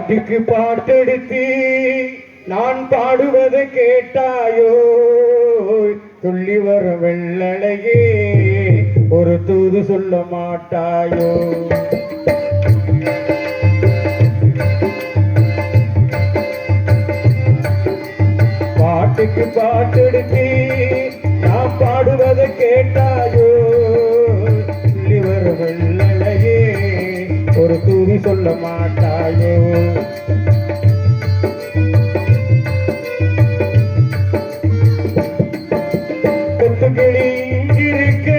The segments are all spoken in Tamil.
பாட்டுக்கு பாட்டெடுத்து நான் பாடுவதை கேட்டாயோ துள்ளி வரும் வெள்ளலையே ஒரு தூது சொல்ல மாட்டாயோ பாட்டுக்கு பாட்டெடுத்து நான் பாடுவதை கேட்டாயோ துள்ளி வரும் வெள்ளலையே ஒரு தூது சொல்ல மாட்டாயோ கொத்துக்கிளி இங்கிருக்கு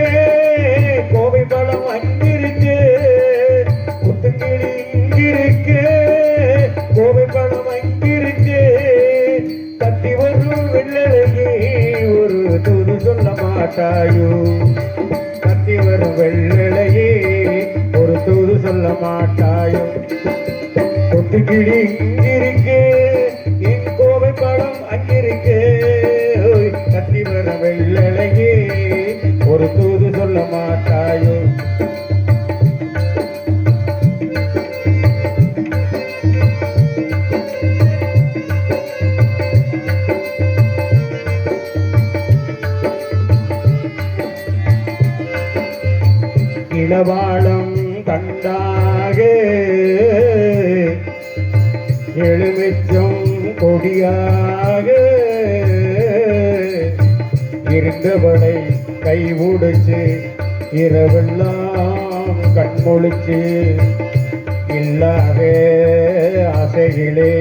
கோவை பழம் அங்கிருக்கு கொத்துக்கிளி இங்கிருக்கு கோவை பழம் அங்கிருக்கு கத்தி வரும் வெள்ளலையே ஒரு தூது சொல்ல மாட்டாயோ கத்தி வரும் வெள்ளலையே ஒரு தூது சொல்ல மாட்டாயோ கொத்துக்கிளி இங்கிருக்கு என் கோவை பழம் அங்கிருக்கு கத்தி வர வெள்ளலையே ஒரு தூது சொல்ல மாட்டாயோ இளவாளம் கண்டாக எழுமிச்சம் கொடியாக இருந்தவளை கை உடைச்சு இரவெல்லாம் கண்மொழிச்சு இல்லாத ஆசைகளே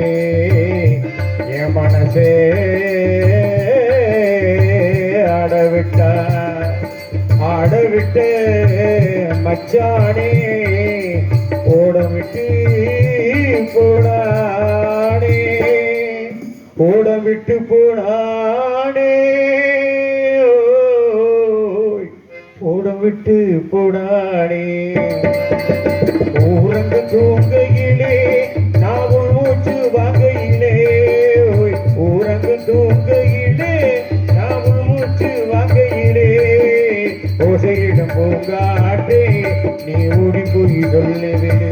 என் மனசே ஆடவிட்டு மச்சானே ஓடவிட்டு போனானே ஓடவிட்டு போனானே ஓடவிட்டு போனானே ஊரங்க தூங்கையிலே நான் மூச்சு வாங்கையிலே ஊரங்க தூங்கையிலே நான் மூச்சு வாங்கையிலே ஓசையிடம் பூங்காட்டே நீ ஓடி போய் சொல்லிவிடு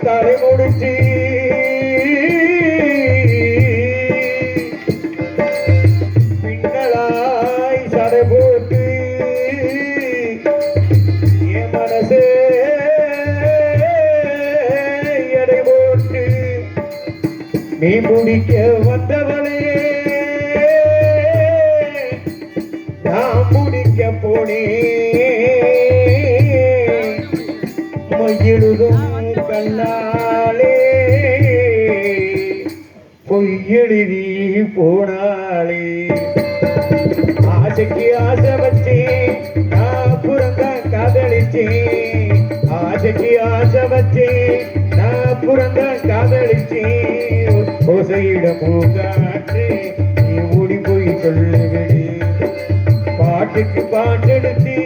தலை முடிச்சு பின்னலாய் சடை போட்டு என் மனசே எடை போட்டு நீ முடிக்க வந்தவளே நான் முடிக்க போனேன் மயிலுதும் கண்ணாலே பொய்யெழுதி போனாலே ஆசைக்கு ஆசை வச்சேன் நான் புறந்தான் காதலிச்சேன் ஆசைக்கு ஆசை வச்சேன் நான் புறந்தான் காதலிச்சேன் ஓசையிடம் பூங்காற்று நீ ஓடி போய் சொல்லுவிடு பாட்டுக்கு பாட்டெடுத்து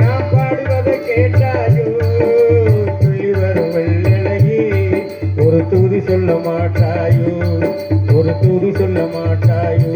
நான் பாடுவதை கேட்டாயோ ஒரு தூது சொல்ல மாட்டாயோ ஒரு தூது சொல்ல மாட்டாயோ